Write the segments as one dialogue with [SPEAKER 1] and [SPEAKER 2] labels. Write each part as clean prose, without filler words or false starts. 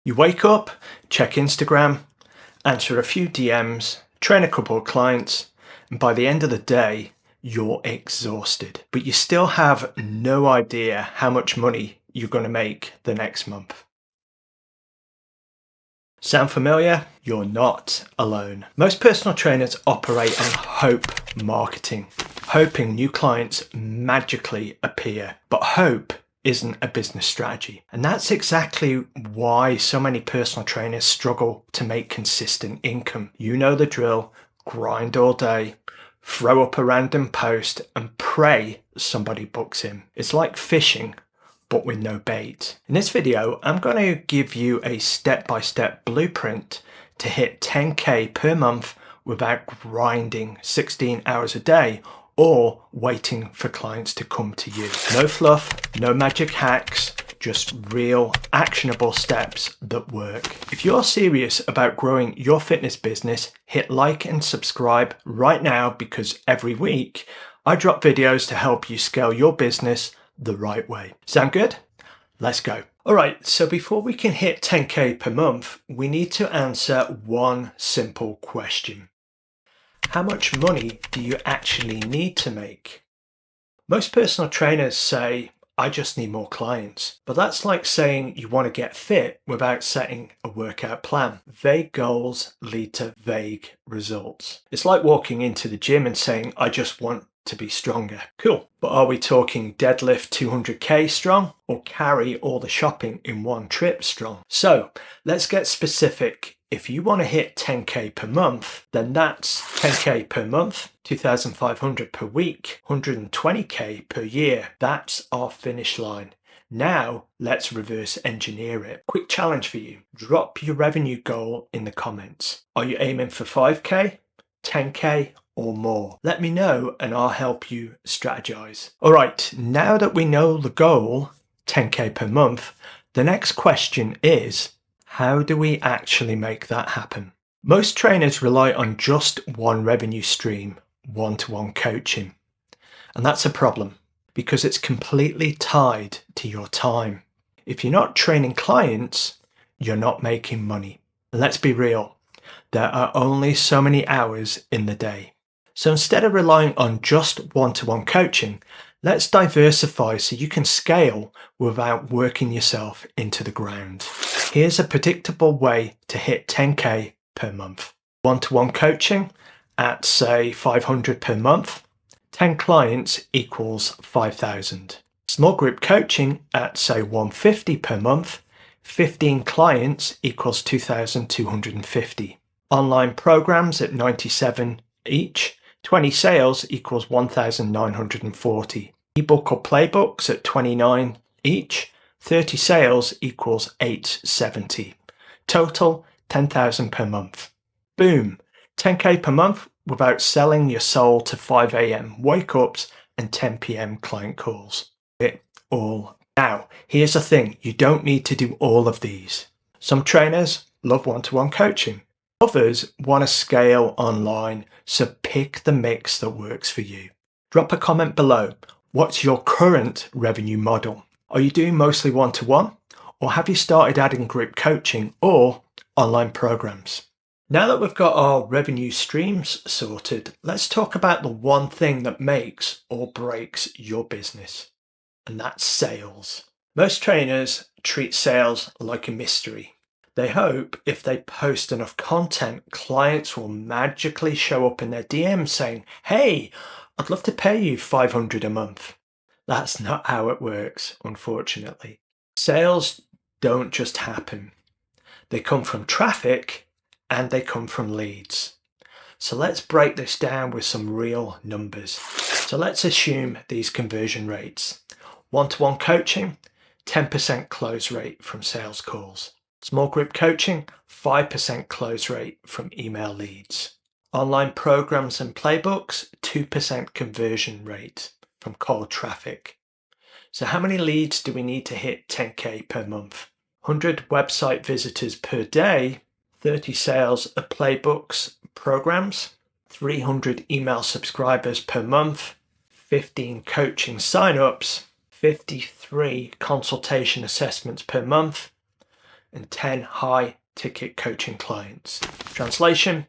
[SPEAKER 1] You wake up, check Instagram, answer a few DMs, train a couple of clients, and by the end of the day, you're exhausted. But you still have no idea how much money you're going to make the next month. Sound familiar? You're not alone. Most personal trainers operate on hope marketing, hoping new clients magically appear. But hope isn't a business strategy. And that's exactly why so many personal trainers struggle to make consistent income. You know the drill: grind all day, throw up a random post, and pray somebody books in. It's like fishing, but with no bait. In this video, I'm going to give you a step-by-step blueprint to hit 10K per month without grinding 16 hours a day or waiting for clients to come to you. No fluff, no magic hacks, just real actionable steps that work. If you're serious about growing your fitness business, hit like and subscribe right now, because every week I drop videos to help you scale your business the right way. Sound good? Let's go. All right, so before we can hit 10K per month, we need to answer one simple question. How much money do you actually need to make? Most personal trainers say, I just need more clients. But that's like saying you want to get fit without setting a workout plan. Vague goals lead to vague results. It's like walking into the gym and saying, I just want to be stronger. Cool. But are we talking deadlift 200K strong or carry all the shopping in one trip strong? So let's get specific. If you want to hit 10K per month, then that's 10K per month, 2,500 per week, 120K per year. That's our finish line. Now let's reverse engineer it. Quick challenge for you. Drop your revenue goal in the comments. Are you aiming for 5K, 10K, or more? Let me know and I'll help you strategize. All right, now that we know the goal, 10K per month, the next question is, how do we actually make that happen? Most trainers rely on just one revenue stream, one-to-one coaching. And that's a problem because it's completely tied to your time. If you're not training clients, you're not making money. And let's be real, there are only so many hours in the day. So instead of relying on just one-to-one coaching, let's diversify so you can scale without working yourself into the ground. Here's a predictable way to hit 10K per month. One-to-one coaching at, say, 500 per month. 10 clients equals 5,000. Small group coaching at, say, 150 per month. 15 clients equals 2,250. Online programs at 97 each. 20 sales equals 1,940. Ebook or playbooks at 29 each. 30 sales equals 870. Total 10,000 per month. Boom, 10K per month without selling your soul to 5 a.m. wake-ups and 10 p.m. client calls. It all. Now, here's the thing, you don't need to do all of these. Some trainers love one-to-one coaching. Others want to scale online, so pick the mix that works for you. Drop a comment below. What's your current revenue model? Are you doing mostly one-to-one, or have you started adding group coaching or online programs? Now that we've got our revenue streams sorted, let's talk about the one thing that makes or breaks your business, and that's sales. Most trainers treat sales like a mystery. They hope if they post enough content, clients will magically show up in their DMs saying, hey, I'd love to pay you $500 a month. That's not how it works, unfortunately. Sales don't just happen. They come from traffic and they come from leads. So let's break this down with some real numbers. So let's assume these conversion rates. One-to-one coaching, 10% close rate from sales calls. Small group coaching, 5% close rate from email leads. Online programs and playbooks, 2% conversion rate from cold traffic. So how many leads do we need to hit 10K per month? 100 website visitors per day, 30 sales of playbooks programs, 300 email subscribers per month, 15 coaching signups, 53 consultation assessments per month, and 10 high ticket coaching clients. Translation: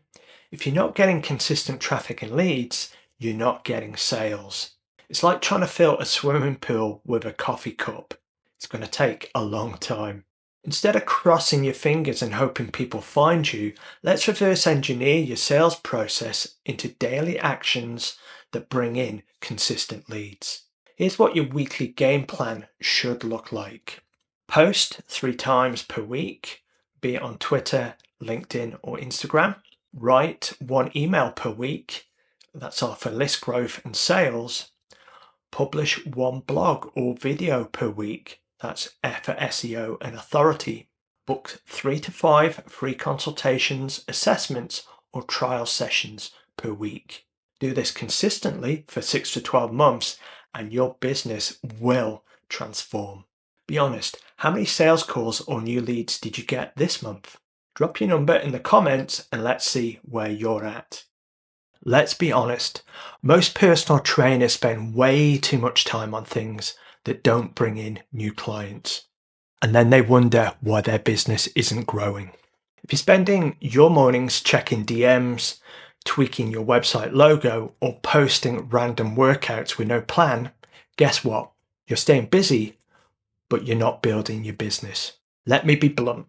[SPEAKER 1] if you're not getting consistent traffic and leads, you're not getting sales. It's like trying to fill a swimming pool with a coffee cup. It's going to take a long time. Instead of crossing your fingers and hoping people find you, let's reverse engineer your sales process into daily actions that bring in consistent leads. Here's what your weekly game plan should look like. Post 3 times per week, be it on Twitter, LinkedIn, or Instagram. Write 1 email per week. That's all for list growth and sales. Publish 1 blog or video per week. That's for SEO and authority. Book 3 to 5 free consultations, assessments, or trial sessions per week. Do this consistently for 6 to 12 months and your business will transform. Be honest, how many sales calls or new leads did you get this month? Drop your number in the comments and let's see where you're at. Let's be honest, most personal trainers spend way too much time on things that don't bring in new clients. And then they wonder why their business isn't growing. If you're spending your mornings checking DMs, tweaking your website logo, or posting random workouts with no plan, guess what? You're staying busy, but you're not building your business. Let me be blunt.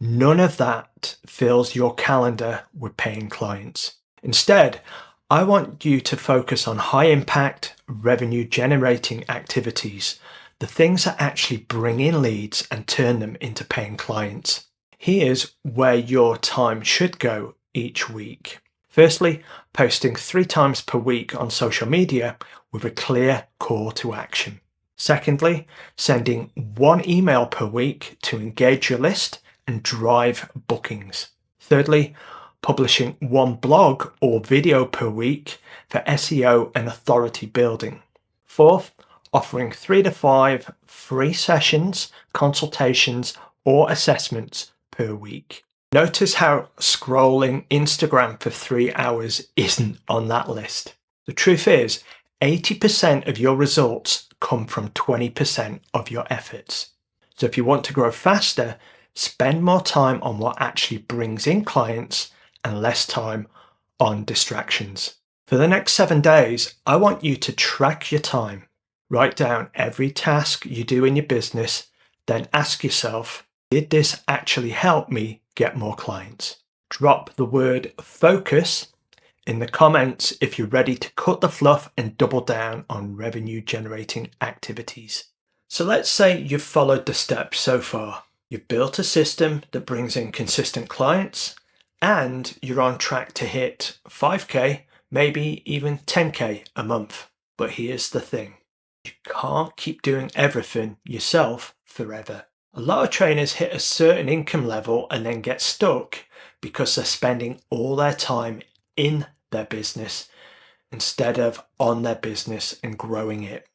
[SPEAKER 1] None of that fills your calendar with paying clients. Instead, I want you to focus on high impact, revenue generating activities, the things that actually bring in leads and turn them into paying clients. Here's where your time should go each week. Firstly, posting 3 times per week on social media with a clear call to action. Secondly, sending 1 email per week to engage your list and drive bookings. Thirdly, publishing 1 blog or video per week for SEO and authority building. Fourth, offering 3 to 5 free sessions, consultations, or assessments per week. Notice how scrolling Instagram for 3 hours isn't on that list. The truth is, 80% of your results come from 20% of your efforts. So if you want to grow faster, spend more time on what actually brings in clients and less time on distractions. For the next 7 days, I want you to track your time. Write down every task you do in your business, then ask yourself, did this actually help me get more clients? Drop the word focus in the comments if you're ready to cut the fluff and double down on revenue generating activities. So let's say you've followed the steps so far. You've built a system that brings in consistent clients and you're on track to hit 5K, maybe even 10K a month. But here's the thing. You can't keep doing everything yourself forever. A lot of trainers hit a certain income level and then get stuck because they're spending all their time in their business instead of on their business and growing it.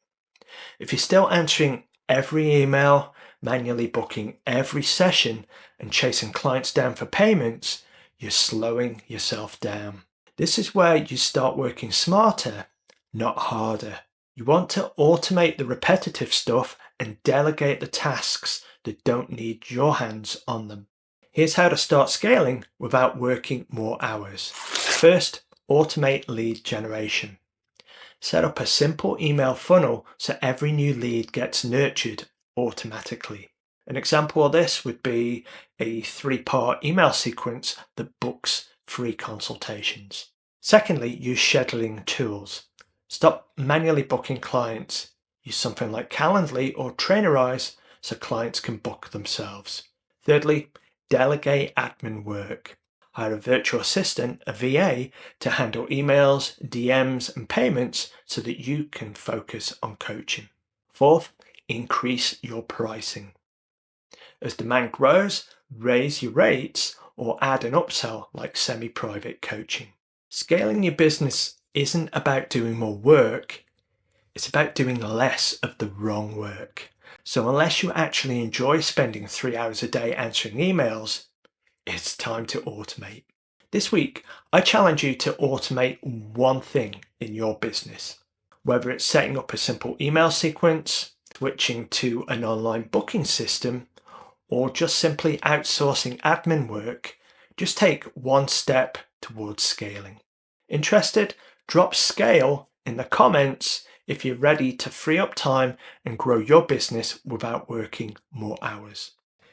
[SPEAKER 1] If you're still answering every email, manually booking every session, and chasing clients down for payments, you're slowing yourself down. This is where you start working smarter, not harder. You want to automate the repetitive stuff and delegate the tasks that don't need your hands on them. Here's how to start scaling without working more hours. First, automate lead generation. Set up a simple email funnel so every new lead gets nurtured automatically. An example of this would be a 3-part email sequence that books free consultations. Secondly, use scheduling tools. Stop manually booking clients. Use something like Calendly or Trainerize so clients can book themselves. Thirdly, delegate admin work. Hire a virtual assistant, a VA, to handle emails, DMs, and payments so that you can focus on coaching. Fourth, increase your pricing. As demand grows, raise your rates or add an upsell like semi-private coaching. Scaling your business isn't about doing more work, it's about doing less of the wrong work. So unless you actually enjoy spending 3 hours a day answering emails, it's time to automate. This week, I challenge you to automate one thing in your business. Whether it's setting up a simple email sequence, switching to an online booking system, or just simply outsourcing admin work, just take one step towards scaling. Interested? Drop scale in the comments if you're ready to free up time and grow your business without working more hours.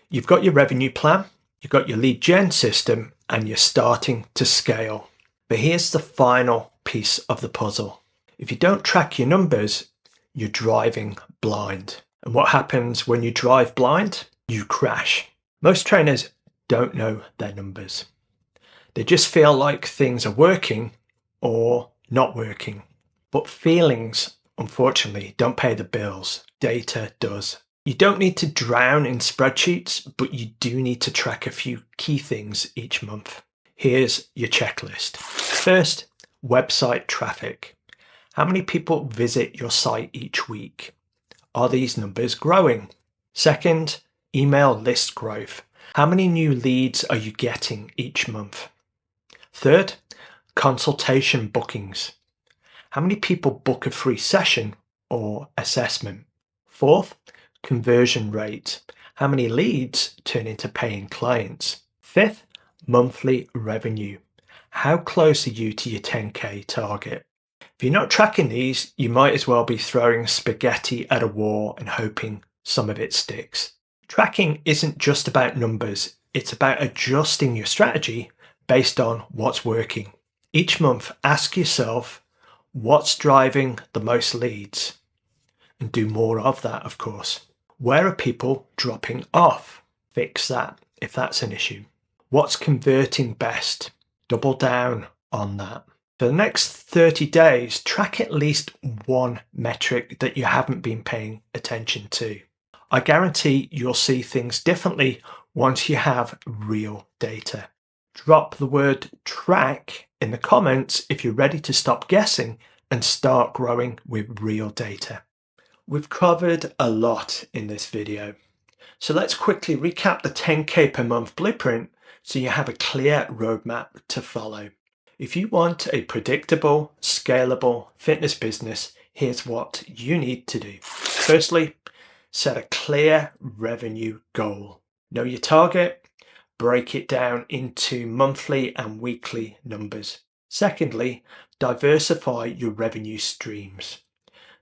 [SPEAKER 1] You've got your revenue plan, you've got your lead gen system, and you're starting to scale. But here's the final piece of the puzzle. If you don't track your numbers, you're driving blind. And what happens when you drive blind? You crash. Most trainers don't know their numbers. They just feel like things are working or not working. But feelings, unfortunately, don't pay the bills. Data does. You don't need to drown in spreadsheets, but you do need to track a few key things each month. Here's your checklist. First, website traffic. How many people visit your site each week? Are these numbers growing? Second, email list growth. How many new leads are you getting each month? Third, consultation bookings. How many people book a free session or assessment? Fourth, conversion rate. How many leads turn into paying clients? Fifth, monthly revenue. How close are you to your 10K target? If you're not tracking these, you might as well be throwing spaghetti at a wall and hoping some of it sticks. Tracking isn't just about numbers, it's about adjusting your strategy based on what's working. Each month, ask yourself, what's driving the most leads? And do more of that, of course. Where are people dropping off? Fix that if that's an issue. What's converting best? Double down on that. For the next 30 days, track at least one metric that you haven't been paying attention to. I guarantee you'll see things differently once you have real data. Drop the word track in the comments if you're ready to stop guessing and start growing with real data. We've covered a lot in this video, so let's quickly recap the 10K per month blueprint so you have a clear roadmap to follow. If you want a predictable, scalable fitness business, here's what you need to do. Firstly, set a clear revenue goal. Know your target, break it down into monthly and weekly numbers. Secondly, diversify your revenue streams.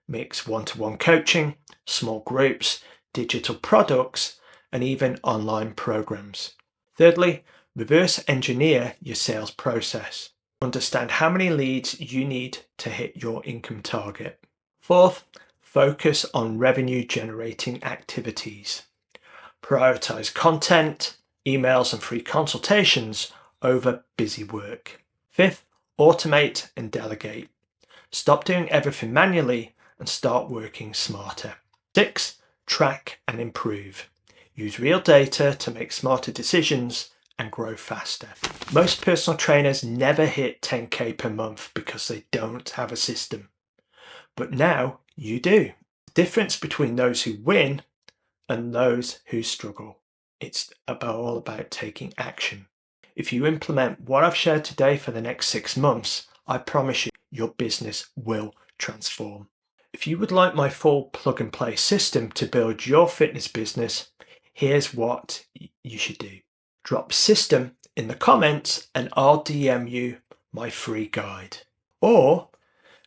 [SPEAKER 1] Mix one-to-one coaching, small groups, digital products, and even online programs. Thirdly, reverse engineer your sales process. Understand how many leads you need to hit your income target. Fourth, focus on revenue generating activities. Prioritize content, emails, and free consultations over busy work. Fifth, automate and delegate. Stop doing everything manually and start working smarter. 6. Track and improve. Use real data to make smarter decisions and grow faster. Most personal trainers never hit 10K per month because they don't have a system. But now you do. The difference between those who win and those who struggle. It's all about taking action. If you implement what I've shared today for the next 6 months, I promise you, your business will transform. If you would like my full plug and play system to build your fitness business, here's what you should do. Drop system in the comments and I'll DM you my free guide. Or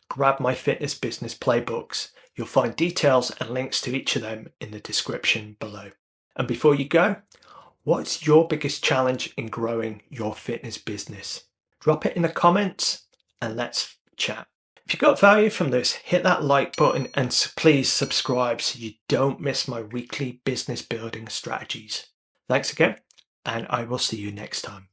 [SPEAKER 1] grab my fitness business playbooks. You'll find details and links to each of them in the description below. And before you go, what's your biggest challenge in growing your fitness business? Drop it in the comments and let's chat. If you got value from this, hit that like button and please subscribe so you don't miss my weekly business building strategies. Thanks again, and I will see you next time.